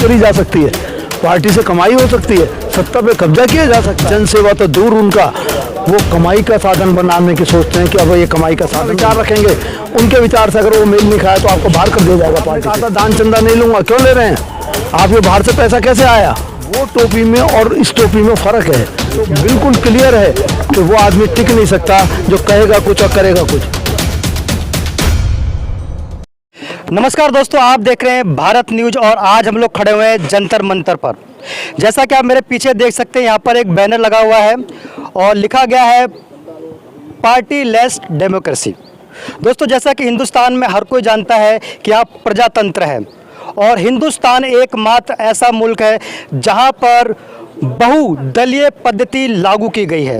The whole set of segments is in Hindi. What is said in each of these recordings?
करी जा सकती है, पार्टी से कमाई हो सकती है, सत्ता पे कब्जा किया जा सकता है। जनसेवा तो दूर, उनका वो कमाई का साधन बनाने की सोचते हैं कि अब ये कमाई का साधन विचार रखेंगे। उनके विचार से अगर वो मेल नहीं खाया तो आपको बाहर कर दिया जाएगा पार्टी। कहा था दान चंदा नहीं लूंगा, क्यों ले रहे हैं आप? ये बाहर से पैसा कैसे आया? वो टोपी में और इस टोपी में फ़र्क है। तो बिल्कुल क्लियर है कि वो आदमी टिक नहीं सकता जो कहेगा कुछ और करेगा कुछ। नमस्कार दोस्तों, आप देख रहे हैं भारत न्यूज और आज हम लोग खड़े हुए हैं जंतर मंतर पर। जैसा कि आप मेरे पीछे देख सकते हैं, यहाँ पर एक बैनर लगा हुआ है और लिखा गया है पार्टी लेस डेमोक्रेसी। दोस्तों, जैसा कि हिंदुस्तान में हर कोई जानता है कि आप प्रजातंत्र है और हिंदुस्तान एकमात्र ऐसा मुल्क है जहाँ पर बहुदलीय पद्धति लागू की गई है।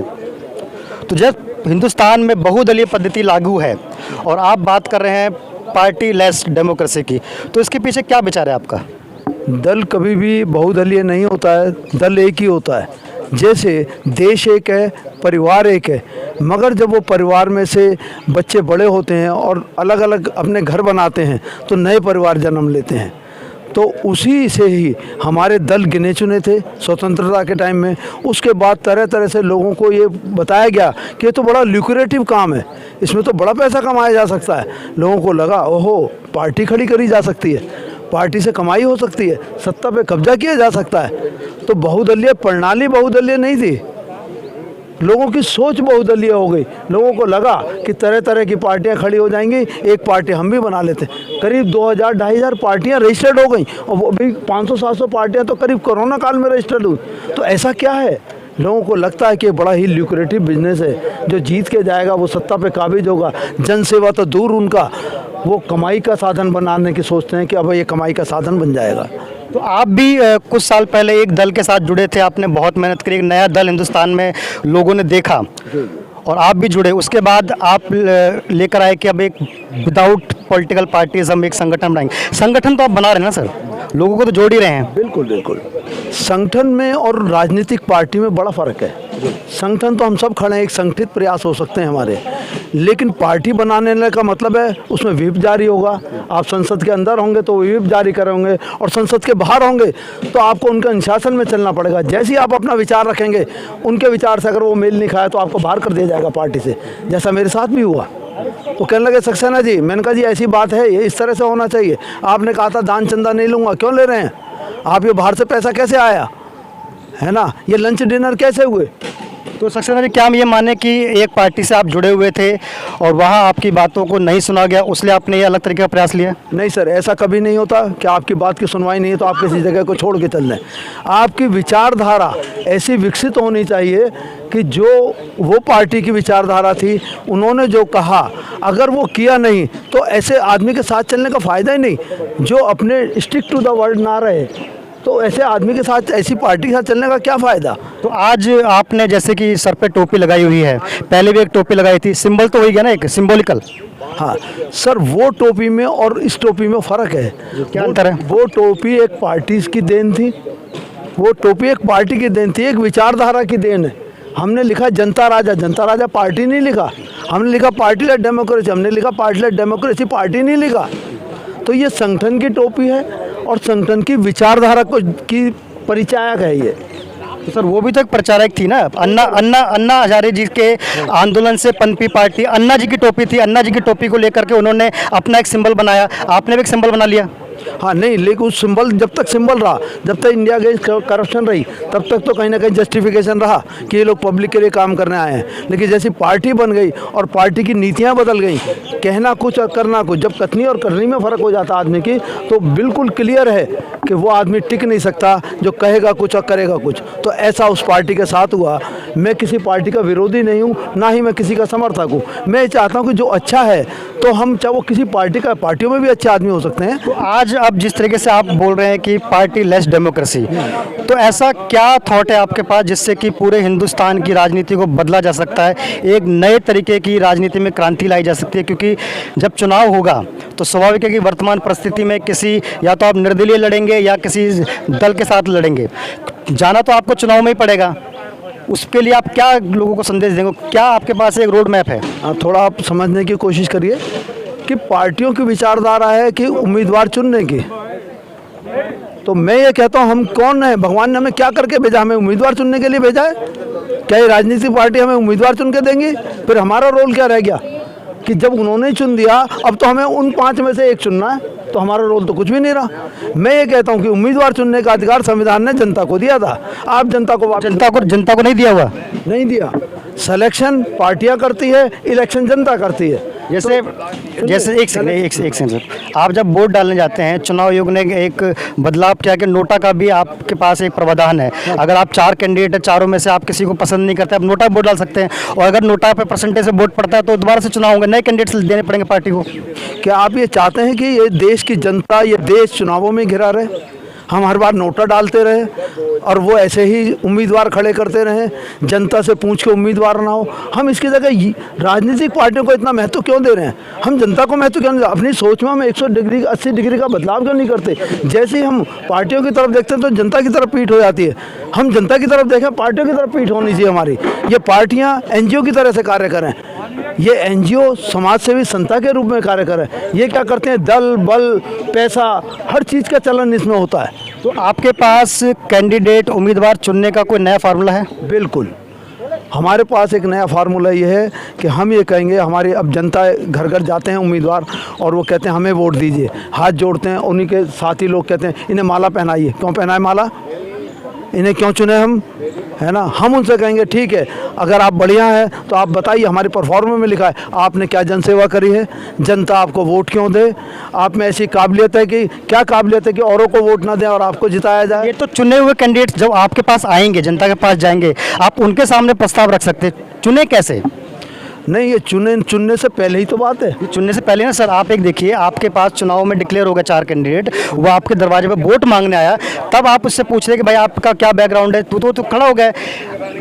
तो जब हिंदुस्तान में बहुदलीय पद्धति लागू है और आप बात कर रहे हैं पार्टी लेस डेमोक्रेसी की, तो इसके पीछे क्या विचार है आपका? दल कभी भी बहुदलीय नहीं होता है, दल एक ही होता है। जैसे देश एक है, परिवार एक है, मगर जब वो परिवार में से बच्चे बड़े होते हैं और अलग अलग अपने घर बनाते हैं तो नए परिवार जन्म लेते हैं। तो उसी से ही हमारे दल गिने चुने थे स्वतंत्रता के टाइम में। उसके बाद तरह तरह से लोगों को ये बताया गया कि ये तो बड़ा ल्यूक्रेटिव काम है, इसमें तो बड़ा पैसा कमाया जा सकता है। लोगों को लगा ओहो पार्टी खड़ी करी जा सकती है, पार्टी से कमाई हो सकती है, सत्ता पे कब्जा किया जा सकता है। तो बहुदलीय प्रणाली बहुदलीय नहीं थी, लोगों की सोच बहुदलीय हो गई। लोगों को लगा कि तरह तरह की पार्टियां खड़ी हो जाएंगी, एक पार्टी हम भी बना लेते हैं। करीब 2000-2500 पार्टियां रजिस्टर्ड हो गई और वो भी 500-700 पार्टियां तो करीब कोरोना काल में रजिस्टर्ड हुई। तो ऐसा क्या है? लोगों को लगता है कि बड़ा ही ल्यूक्रेटिव बिजनेस है, जो जीत के जाएगा वो सत्ता पे काबिज होगा। जनसेवा तो दूर, उनका वो कमाई का साधन बनाने की सोचते हैं कि अब ये कमाई का साधन बन जाएगा। तो आप भी कुछ साल पहले एक दल के साथ जुड़े थे, आपने बहुत मेहनत करी, एक नया दल हिंदुस्तान में लोगों ने देखा और आप भी जुड़े। उसके बाद आप लेकर आए कि अब एक विदाउट पॉलिटिकल पार्टीज हम एक संगठन बनाएंगे। संगठन तो आप बना रहे हैं ना सर, लोगों को तो जोड़ ही रहे हैं। बिल्कुल बिल्कुल, संगठन में और राजनीतिक पार्टी में बड़ा फ़र्क है। संगठन तो हम सब खड़े हैं, एक संगठित प्रयास हो सकते हैं हमारे, लेकिन पार्टी बनाने का मतलब है उसमें व्हिप जारी होगा। आप संसद के अंदर होंगे तो व्हिप जारी करेंगे और संसद के बाहर होंगे तो आपको उनके अनुशासन में चलना पड़ेगा। जैसे ही आप अपना विचार रखेंगे, उनके विचार से अगर वो मेल नहीं खाया तो आपको बाहर कर दिया जाएगा पार्टी से, जैसा मेरे साथ भी हुआ। तो कहने लगे सक्सेना जी, मैंने कहा जी ऐसी बात है, ये इस तरह से होना चाहिए। आपने कहा था दान चंदा नहीं लूँगा, क्यों ले रहे हैं आप? ये बाहर से पैसा कैसे आया है ना, ये लंच डिनर कैसे हुए? तो सक्सेना जी, क्या हम ये माने कि एक पार्टी से आप जुड़े हुए थे और वहाँ आपकी बातों को नहीं सुना गया, उसलिए आपने ये अलग तरीके का प्रयास लिया? नहीं सर, ऐसा कभी नहीं होता कि आपकी बात की सुनवाई नहीं है तो आप किसी जगह को छोड़ के चल दें। आपकी विचारधारा ऐसी विकसित होनी चाहिए कि जो वो पार्टी की विचारधारा थी, उन्होंने जो कहा अगर वो किया नहीं तो ऐसे आदमी के साथ चलने का फ़ायदा ही नहीं। जो अपने स्टिक टू द वर्ड ना रहे तो ऐसे आदमी के साथ, ऐसी पार्टी के साथ चलने का क्या फ़ायदा? तो आज आपने जैसे कि सर पे टोपी लगाई हुई है, पहले भी एक टोपी लगाई थी, सिंबल तो वही गया ना, एक सिंबॉलिकल। हाँ सर, वो टोपी में और इस टोपी में फ़र्क है। क्या अंतर है? वो टोपी एक पार्टी की देन थी, वो टोपी एक पार्टी की देन थी, एक विचारधारा की देन है। हमने लिखा जनता राजा, जनता राजा पार्टी नहीं लिखा। हमने लिखा पार्टी लेस डेमोक्रेसी, हमने लिखा पार्टी लेस डेमोक्रेसी, पार्टी नहीं लिखा। तो ये संगठन की टोपी है और संगठन की विचारधारा को की परिचायक है ये। तो सर वो भी तो एक प्रचारक थी ना, अन्ना हजारे जी के आंदोलन से पनपी पार्टी, अन्ना जी की टोपी थी। अन्ना जी की टोपी को लेकर के उन्होंने अपना एक सिंबल बनाया, आपने भी एक सिंबल बना लिया। हाँ नहीं, लेकिन उस सिंबल जब तक सिंबल रहा, जब तक इंडिया अगेंस्ट करप्शन रही, तब तक तो कहीं ना कहीं जस्टिफिकेशन रहा कि ये लोग पब्लिक के लिए काम करने आए हैं। लेकिन जैसी पार्टी बन गई और पार्टी की नीतियाँ बदल गई, कहना कुछ और करना कुछ, जब कथनी और करनी में फ़र्क हो जाता आदमी की, तो बिल्कुल क्लियर है कि वो आदमी टिक नहीं सकता जो कहेगा कुछ और करेगा कुछ। तो ऐसा उस पार्टी के साथ हुआ। मैं किसी पार्टी का विरोधी नहीं हूँ, ना ही मैं किसी का समर्थक हूँ। मैं चाहता हूँ कि जो अच्छा है तो हम, चाहे वो किसी पार्टी का, पार्टियों में भी अच्छे आदमी हो सकते हैं। तो आज अब जिस तरीके से आप बोल रहे हैं कि पार्टी लेस डेमोक्रेसी, तो ऐसा क्या थॉट है आपके पास जिससे कि पूरे हिंदुस्तान की राजनीति को बदला जा सकता है, एक नए तरीके की राजनीति में क्रांति लाई जा सकती है? क्योंकि जब चुनाव होगा तो स्वाभाविक है कि वर्तमान परिस्थिति में किसी, या तो आप निर्दलीय लड़ेंगे या किसी दल के साथ लड़ेंगे, जाना तो आपको चुनाव में ही पड़ेगा। उसके लिए आप क्या लोगों को संदेश देंगे? क्या आपके पास एक रोड मैप है? थोड़ा आप समझने की कोशिश करिए कि पार्टियों की विचारधारा है कि उम्मीदवार चुनने की, तो मैं ये कहता हूँ हम कौन है, भगवान ने हमें क्या करके भेजा, हमें उम्मीदवार चुनने के लिए भेजा है? क्या ये राजनीतिक पार्टी हमें उम्मीदवार चुन के देंगी? फिर हमारा रोल क्या रह गया कि जब उन्होंने ही चुन दिया अब तो हमें उन 5 में से एक चुनना है, तो हमारा रोल तो कुछ भी नहीं रहा। मैं ये कहता हूँ कि उम्मीदवार चुनने का अधिकार संविधान ने जनता को दिया था, आप जनता को नहीं दिया हुआ। नहीं दिया। सिलेक्शन पार्टियां करती है, इलेक्शन जनता करती है। जैसे जैसे एक सेकंड सर, आप जब वोट डालने जाते हैं, चुनाव आयोग ने एक बदलाव किया कि नोटा का भी आपके पास एक प्रावधान है। अगर आप 4 कैंडिडेट है, चारों में से आप किसी को पसंद नहीं करते, आप नोटा वोट डाल सकते हैं, और अगर नोटा पे परसेंटेज से वोट पड़ता है तो दोबारा से चुनाव होंगे, नए कैंडिडेट देने पड़ेंगे पार्टी को। क्या आप ये चाहते हैं कि ये देश की जनता, ये देश चुनावों में घिरा रहे? हम हर बार नोटा डालते रहे और वो ऐसे ही उम्मीदवार खड़े करते रहे, जनता से पूछ के उम्मीदवार ना हो? हम इसकी जगह राजनीतिक पार्टियों को इतना महत्व क्यों दे रहे हैं? हम जनता को महत्व क्यों नहीं? अपनी सोच में हम 80 डिग्री का बदलाव क्यों नहीं करते? जैसे ही हम पार्टियों की तरफ देखते हैं तो जनता की तरफ पीठ हो जाती है। हम जनता की तरफ देखें, पार्टियों की तरफ पीठ होनी चाहिए हमारी। ये पार्टियां एनजीओ की तरह से कार्य करें, ये एनजीओ समाज सेवी संस्था के रूप में कार्य करें। ये क्या करते हैं, दल बल पैसा हर चीज़ का चलन इसमें होता है। तो आपके पास कैंडिडेट उम्मीदवार चुनने का कोई नया फार्मूला है? बिल्कुल, हमारे पास एक नया फार्मूला ये है कि हम ये कहेंगे, हमारी अब जनता घर घर जाते हैं उम्मीदवार और वो कहते हैं हमें वोट दीजिए, हाथ जोड़ते हैं, उन्हीं के साथी लोग कहते हैं इन्हें माला पहनाइए। क्यों पहनाए माला? इन्हें क्यों चुने हम, है ना? हम उनसे कहेंगे ठीक है, अगर आप बढ़िया हैं तो आप बताइए, हमारे परफॉर्मेंस में लिखा है आपने क्या जनसेवा करी है, जनता आपको वोट क्यों दे, आप में ऐसी काबिलियत है कि क्या काबिलियत है कि औरों को वोट ना दें और आपको जिताया जाए? ये तो चुने हुए कैंडिडेट जब आपके पास आएंगे, जनता के पास जाएंगे, आप उनके सामने प्रस्ताव रख सकते हैं, चुने कैसे? नहीं, ये चुनने से पहले ही तो बात है। चुनने से पहले ना सर, आप एक देखिए, आपके पास चुनाव में डिक्लेयर हो गया 4 कैंडिडेट, वो आपके दरवाजे पे वोट मांगने आया, तब आप उससे पूछ रहे कि भाई आपका क्या बैकग्राउंड है, तो खड़ा हो गया।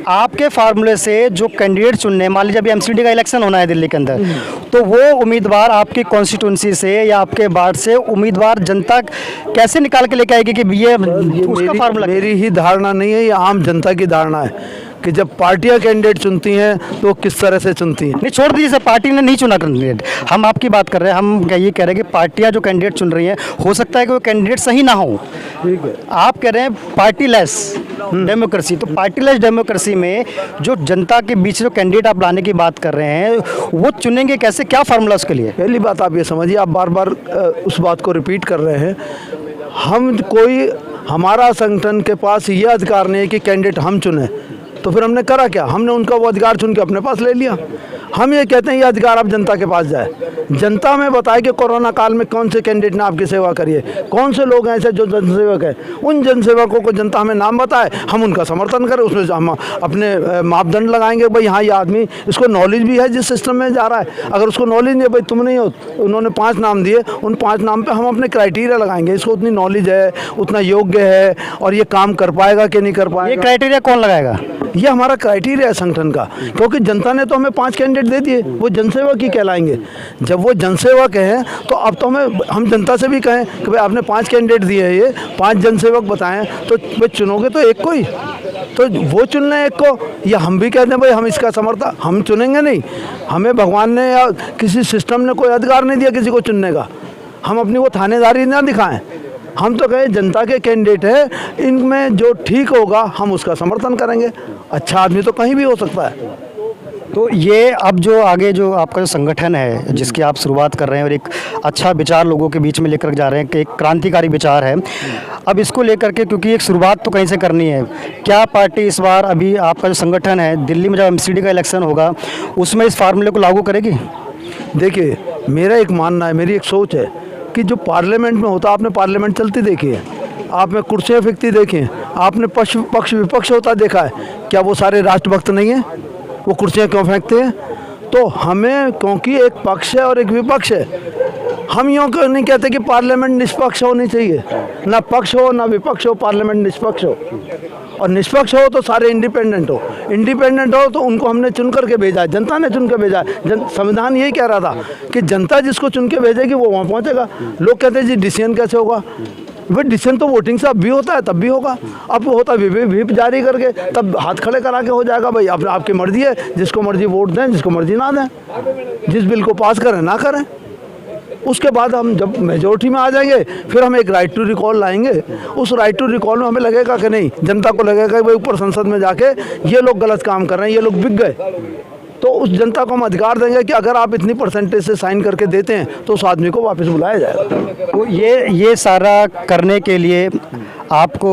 आपके फार्मूले से जो कैंडिडेट चुनने, मान लीजिए अभी एमसीडी का इलेक्शन होना है दिल्ली के अंदर, तो वो उम्मीदवार आपकी कॉन्स्टिट्यूंसी से या आपके वार्ड से उम्मीदवार जनता कैसे निकाल के लेके आएगी कि ये उसका फार्मूला? मेरी ही धारणा नहीं है, ये आम जनता की धारणा है कि जब पार्टियां कैंडिडेट चुनती हैं तो वो किस तरह से चुनती हैं। नहीं, छोड़ दीजिए सर, पार्टी ने नहीं चुना कैंडिडेट, हम आपकी बात कर रहे हैं। हम ये कह रहे हैं कि पार्टियां जो कैंडिडेट चुन रही हैं, हो सकता है कि वो कैंडिडेट सही ना हो। ठीक है, आप कह रहे हैं पार्टी लेस डेमोक्रेसी, तो पार्टी लेस डेमोक्रेसी में जो जनता के बीच जो कैंडिडेट आप लाने की बात कर रहे हैं, वो चुनेंगे कैसे, क्या फार्मूला उसके लिए? पहली बात आप ये समझिए, आप बार बार उस बात को रिपीट कर रहे हैं। हमारा संगठन के पास ये अधिकार नहीं है कि कैंडिडेट हम चुने, तो फिर हमने करा क्या? हमने उनका वो अधिकार चुन के अपने पास ले लिया। हम ये कहते हैं ये अधिकार अब जनता के पास जाए, जनता में बताए कि कोरोना काल में कौन से कैंडिडेट ने आपकी सेवा करी है, कौन से लोग हैं ऐसे जो जनसेवक है, उन जनसेवकों को जनता हमें नाम बताए, हम उनका समर्थन करें, उसमें हम अपने मापदंड लगाएंगे। भाई हाँ, ये आदमी, इसको नॉलेज भी है जिस सिस्टम में जा रहा है। अगर उसको नॉलेज नहीं है, भाई तुम नहीं हो, उन्होंने 5 नाम दिए, उन 5 नाम पर हम अपने क्राइटेरिया लगाएंगे, इसको उतनी नॉलेज है, उतना योग्य है और ये काम कर पाएगा कि नहीं कर पाएगा। ये क्राइटेरिया कौन लगाएगा? ये हमारा क्राइटेरिया है संगठन का, क्योंकि जनता ने तो हमें 5 कैंडिडेट दे दिए, वो जनसेवक ही कहलाएंगे। जब वो जनसेवक हैं तो अब तो हम जनता से भी कहें कि भाई आपने 5 कैंडिडेट दिए हैं, ये 5 जनसेवक बताएं, तो भाई चुनोगे तो एक को ही, तो वो चुन लें एक को। या हम भी कहते हैं भाई हम इसका समर्थन, हम चुनेंगे नहीं, हमें भगवान ने या किसी सिस्टम ने कोई अधिकार नहीं दिया किसी को चुनने का, हम अपनी वो थानेदारी ना दिखाएं। हम तो कहें जनता के कैंडिडेट है, इनमें जो ठीक होगा हम उसका समर्थन करेंगे। अच्छा आदमी तो कहीं भी हो सकता है। तो ये अब जो आगे जो आपका जो संगठन है जिसकी आप शुरुआत कर रहे हैं और एक अच्छा विचार लोगों के बीच में लेकर जा रहे हैं कि एक क्रांतिकारी विचार है, अब इसको लेकर के क्योंकि एक शुरुआत तो कहीं से करनी है, क्या पार्टी इस बार अभी आपका जो संगठन है दिल्ली में जब एमसीडी का इलेक्शन होगा उसमें इस फार्मूले को लागू करेगी? देखिए, मेरा एक मानना है, मेरी एक सोच है कि जो पार्लियामेंट में होता, आपने पार्लियामेंट चलती देखी है, आपने कुर्सियाँ फेंकती देखी हैं, आपने पक्ष विपक्ष होता देखा है, क्या वो सारे राष्ट्रभक्त नहीं हैं? वो कुर्सियाँ क्यों फेंकते हैं? तो हमें, क्योंकि एक पक्ष है और एक विपक्ष है, हम यूँ क्यों नहीं कहते कि पार्लियामेंट निष्पक्ष होनी चाहिए, ना पक्ष हो ना विपक्ष हो, पार्लियामेंट निष्पक्ष हो। और निष्पक्ष हो तो सारे इंडिपेंडेंट हो, इंडिपेंडेंट हो तो उनको हमने चुन करके भेजा है, जनता ने चुन के भेजा है। संविधान यही कह रहा था कि जनता जिसको चुन के भेजेगी वो वहाँ पहुँचेगा। लोग कहते हैं जी डिसीजन कैसे होगा? भाई डिसीजन तो वोटिंग से अब भी होता है, तब भी होगा। अब वो होता है व्हिप जारी करके, तब हाथ खड़े करा के हो जाएगा। भाई आपकी मर्जी है, जिसको मर्जी वोट दें, जिसको मर्जी ना दें, जिस बिल को पास करें ना करें। उसके बाद हम जब मेजोरिटी में आ जाएंगे फिर हम एक राइट टू रिकॉल लाएंगे। उस राइट टू रिकॉल में हमें लगेगा कि नहीं, जनता को लगेगा कि भाई ऊपर संसद में जाके ये लोग गलत काम कर रहे हैं, ये लोग बिक गए, तो उस जनता को हम अधिकार देंगे कि अगर आप इतनी परसेंटेज से साइन करके देते हैं तो उस आदमी को वापस बुलाया जाएगा। तो ये सारा करने के लिए आपको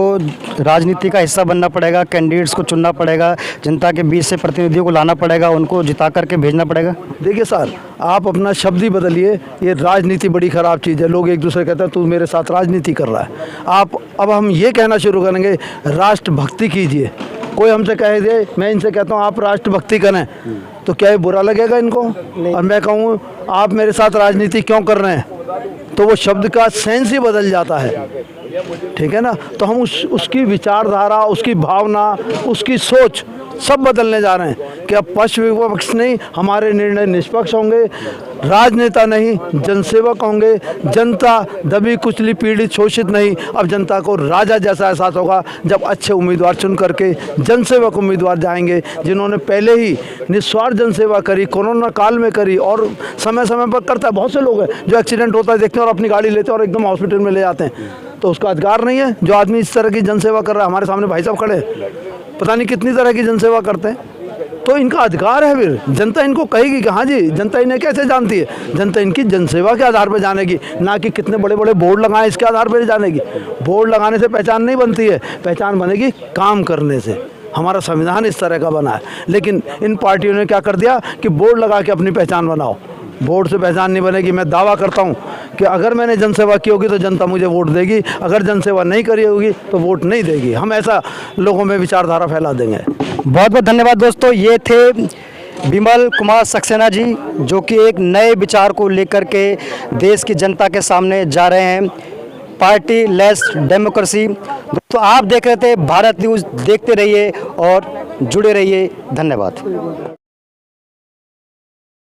राजनीति का हिस्सा बनना पड़ेगा, कैंडिडेट्स को चुनना पड़ेगा, जनता के बीच से प्रतिनिधियों को लाना पड़ेगा, उनको जिता करके भेजना पड़ेगा। देखिए सर, आप अपना शब्द ही बदलिए, ये राजनीति बड़ी ख़राब चीज़ है। लोग एक दूसरे कहते हैं तू मेरे साथ राजनीति कर रहा है। आप अब हम ये कहना शुरू करेंगे राष्ट्रभक्ति कीजिए। कोई हमसे कह दे, मैं इनसे कहता हूँ आप राष्ट्रभक्ति करें, तो क्या ये बुरा लगेगा इनको? और मैं कहूँ आप मेरे साथ राजनीति क्यों कर रहे हैं, तो वो शब्द का सेंस ही बदल जाता है, ठीक है ना। तो हम उसकी विचारधारा, उसकी भावना, उसकी सोच सब बदलने जा रहे हैं कि अब पक्ष विपक्ष नहीं, हमारे निर्णय निष्पक्ष होंगे, राजनेता नहीं जनसेवक होंगे, जनता दबी कुचली पीड़ित शोषित नहीं, अब जनता को राजा जैसा एहसास होगा जब अच्छे उम्मीदवार चुन करके जनसेवक उम्मीदवार जाएंगे, जिन्होंने पहले ही निस्वार्थ जनसेवा करी, कोरोना काल में करी और समय समय पर करता है। बहुत से लोग हैं जो एक्सीडेंट होता है देखते हैं और अपनी गाड़ी लेते हैं और एकदम हॉस्पिटल में ले जाते हैं, तो उसका अधिकार नहीं है। जो आदमी इस तरह की जनसेवा कर रहा है, हमारे सामने भाई साहब खड़े, पता नहीं कितनी तरह की जनसेवा करते हैं, तो इनका अधिकार है। फिर जनता इनको कहेगी कि हाँ जी, जनता इन्हें कैसे जानती है, जनता इनकी जनसेवा के आधार पर जानेगी, ना कि कितने बड़े बड़े बोर्ड लगाएं इसके आधार पर जानेगी। बोर्ड लगाने से पहचान नहीं बनती है, पहचान बनेगी काम करने से। हमारा संविधान इस तरह का बना है, लेकिन इन पार्टियों ने क्या कर दिया कि बोर्ड लगा के अपनी पहचान बनाओ। वोट से पहचान नहीं बनेगी। मैं दावा करता हूं कि अगर मैंने जनसेवा की होगी तो जनता मुझे वोट देगी, अगर जनसेवा नहीं करी होगी तो वोट नहीं देगी। हम ऐसा लोगों में विचारधारा फैला देंगे। बहुत बहुत धन्यवाद दोस्तों। ये थे विमल कुमार सक्सेना जी, जो कि एक नए विचार को लेकर के देश की जनता के सामने जा रहे हैं, पार्टी लेस डेमोक्रेसी। दोस्तों आप देख रहे थे भारत न्यूज़, देखते रहिए और जुड़े रहिए। धन्यवाद।